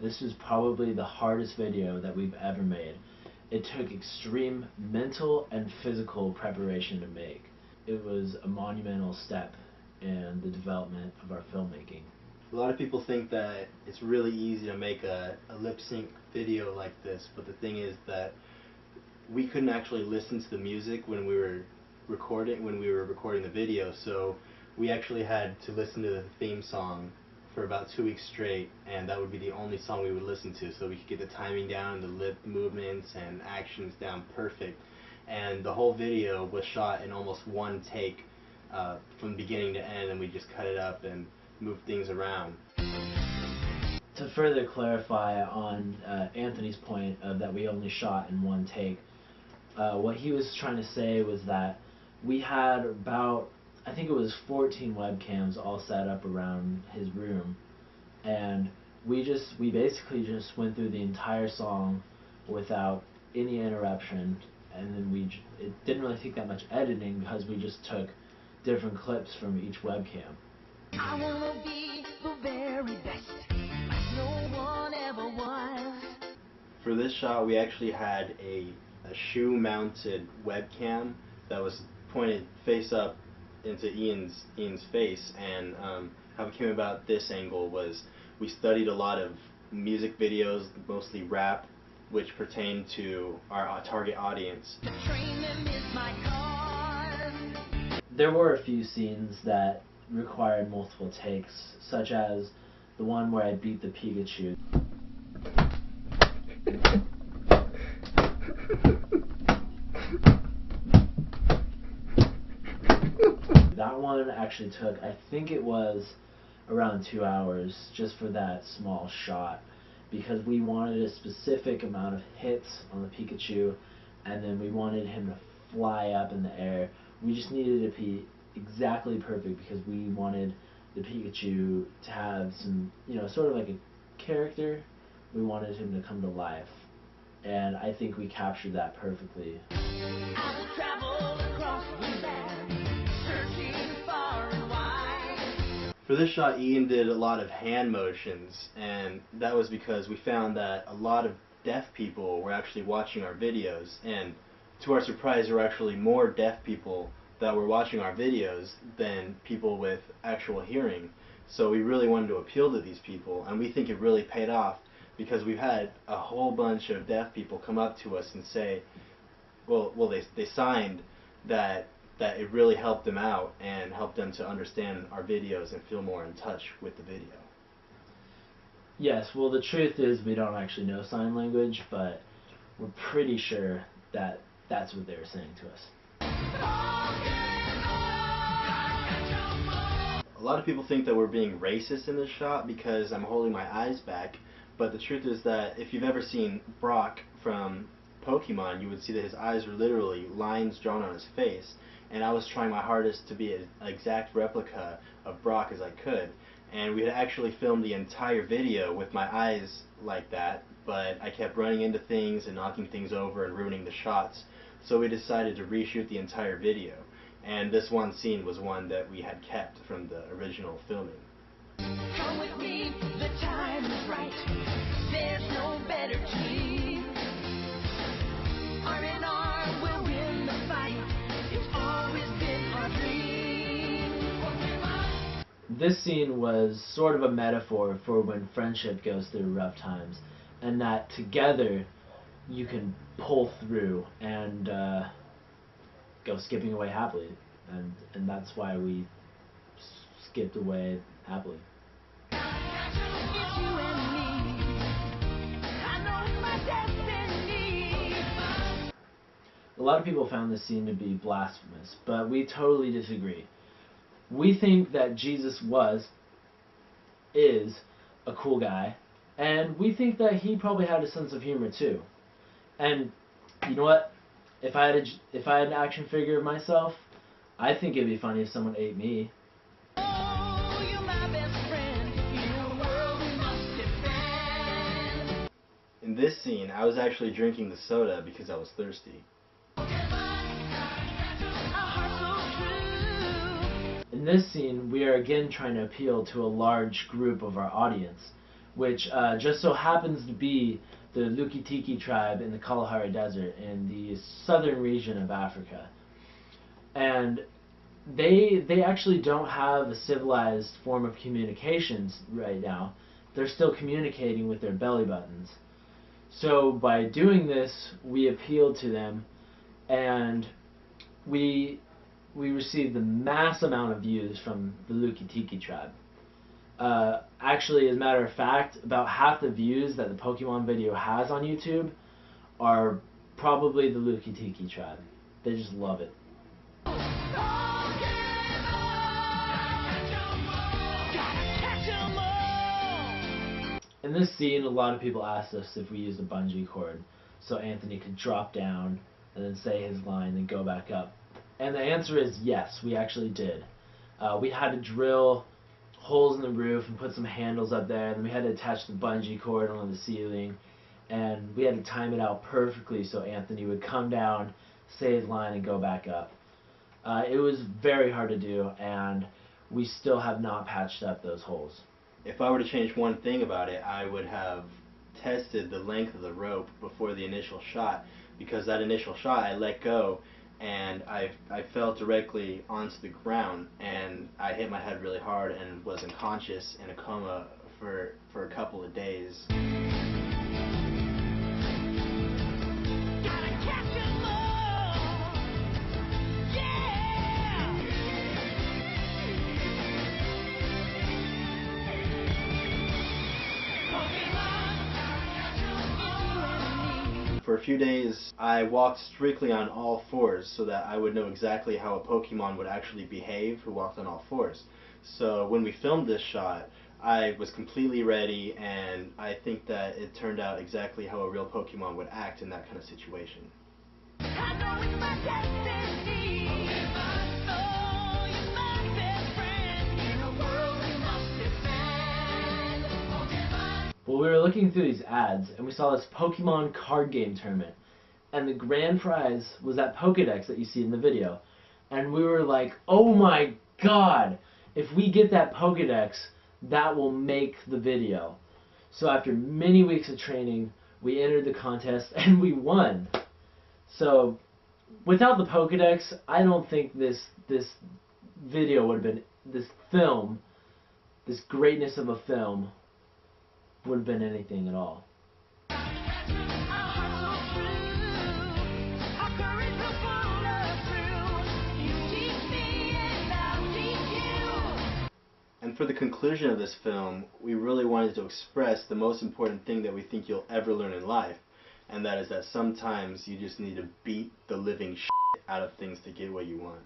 This is probably the hardest video that we've ever made. It took extreme mental and physical preparation to make. It was a monumental step in the development of our filmmaking. A lot of people think that it's really easy to make a lip sync video like this, but the thing is that we couldn't actually listen to the music when we were recording the video, so we actually had to listen to the theme song for about 2 weeks straight, and that would be the only song we would listen to, so we could get the timing down, the lip movements and actions down perfect. And the whole video was shot in almost one take from beginning to end, and we just cut it up and moved things around. To further clarify on Anthony's point of that we only shot in one take, what he was trying to say was that we had about, I think it was 14 webcams all set up around his room, and we basically just went through the entire song without any interruption, and then it didn't really take that much editing because we just took different clips from each webcam. I wanna be the very best, like no one ever was. For this shot, we actually had a shoe-mounted webcam that was pointed face up into Ian's face, and how it came about this angle was we studied a lot of music videos, mostly rap, which pertain to our target audience. The train them is my car. There were a few scenes that required multiple takes, such as the one where I beat the Pikachu. That one actually took, I think it was around 2 hours just for that small shot, because we wanted a specific amount of hits on the Pikachu, and then we wanted him to fly up in the air. We just needed it to be exactly perfect because we wanted the Pikachu to have some, sort of like a character. We wanted him to come to life, and I think we captured that perfectly. I will travel across the land, searching far and wide. For this shot, Ian did a lot of hand motions, and that was because we found that a lot of deaf people were actually watching our videos, and to our surprise, there were actually more deaf people that were watching our videos than people with actual hearing. So we really wanted to appeal to these people, and we think it really paid off, because we've had a whole bunch of deaf people come up to us and say, they signed that it really helped them out and helped them to understand our videos and feel more in touch with the video. Yes, well, the truth is we don't actually know sign language, but we're pretty sure that that's what they were saying to us. A lot of people think that we're being racist in this shot because I'm holding my eyes back, but the truth is that if you've ever seen Brock from Pokemon, you would see that his eyes are literally lines drawn on his face, and I was trying my hardest to be an exact replica of Brock as I could, and we had actually filmed the entire video with my eyes like that, but I kept running into things and knocking things over and ruining the shots, so we decided to reshoot the entire video, and this one scene was one that we had kept from the original filming. Come with me, the time is right. There's no better team. Arm in arm, we'll win the fight. It's always been our dream. This scene was sort of a metaphor for when friendship goes through rough times, and that together you can pull through and go skipping away happily, and that's why we skipped away happily. It's you and me. I know it's my destiny. A lot of people found this scene to be blasphemous, but we totally disagree. We think that Jesus is a cool guy, and we think that he probably had a sense of humor too. And you know what? If I had an action figure of myself, I think it'd be funny if someone ate me. Oh, you're my best friend. In a world we must defend. In this scene, I was actually drinking the soda because I was thirsty. In this scene, we are again trying to appeal to a large group of our audience. which just so happens to be the Lukitiki tribe in the Kalahari Desert in the southern region of Africa. And they actually don't have a civilized form of communications right now. They're still communicating with their belly buttons. So by doing this, we appealed to them, and we received a mass amount of views from the Lukitiki tribe. Actually, as a matter of fact, about half the views that the Pokemon video has on YouTube are probably the Lukitiki tribe. They just love it. In this scene, a lot of people asked us if we used a bungee cord so Anthony could drop down and then say his line and go back up. And the answer is yes, we actually did. We had to drill holes in the roof and put some handles up there, and then we had to attach the bungee cord on the ceiling, and we had to time it out perfectly so Anthony would come down, say his line, and go back up. It was very hard to do, and we still have not patched up those holes. If I were to change one thing about it, I would have tested the length of the rope before the initial shot, because that initial shot I let go and I fell directly onto the ground, and I hit my head really hard and was unconscious in a coma for a couple of days. For a few days, I walked strictly on all fours so that I would know exactly how a Pokemon would actually behave who walked on all fours. So when we filmed this shot, I was completely ready, and I think that it turned out exactly how a real Pokemon would act in that kind of situation. I know it's my destiny. Oh, you're my best friend. In a world we must defend. Pokemon. Well, we were looking through these ads, and we saw this Pokemon card game tournament, and the grand prize was that Pokedex that you see in the video. And we were like, oh my god, if we get that Pokedex, that will make the video. So after many weeks of training, we entered the contest, and we won. So without the Pokedex, I don't think this video would have been, this film, this greatness of a film, would have been anything at all. And for the conclusion of this film, we really wanted to express the most important thing that we think you'll ever learn in life, and that is that sometimes you just need to beat the living shit out of things to get what you want.